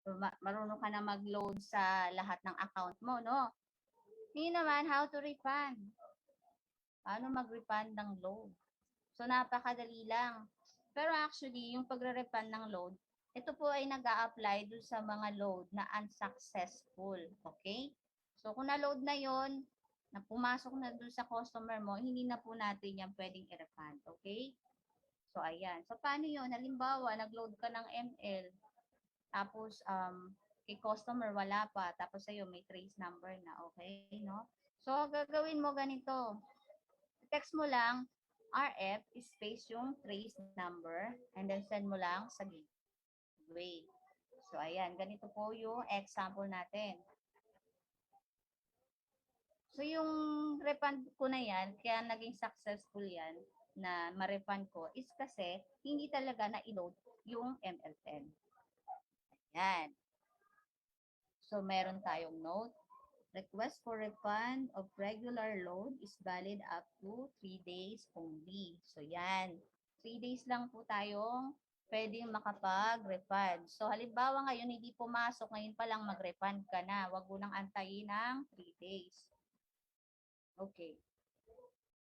So, marunong ka na mag-load sa lahat ng account mo, no? Hindi naman, how to refund. Paano mag-refund ng load? So, napakadali lang. Pero actually, yung pagre-refund ng load, ito po ay nag-a-apply dun sa mga load na unsuccessful. Okay? So, kung na-load na yon, na pumasok na dun sa customer mo, hindi na po natin yan pwedeng i-refund. Okay? So, ayan. So, paano yun? Halimbawa, nag-load ka ng ML, tapos, kay customer wala pa, tapos sa'yo may trace number na. Okay? No? So, gagawin mo ganito. Text mo lang RF space yung trace number and then send mo lang sa gateway. So, ayan. Ganito po yung example natin. So, yung refund ko na yan, kaya naging successful yan na ma-refund ko is kasi hindi talaga na-load yung ML10. Ayan. So, meron tayong note. Request for refund of regular load is valid up to 3 days only. So, yan. 3 days lang po tayong pwedeng makapag-refund. So, halimbawa ngayon, hindi pumasok, ngayon pa lang mag-refund ka na. Huwag mo nang antayin ng 3 days. Okay.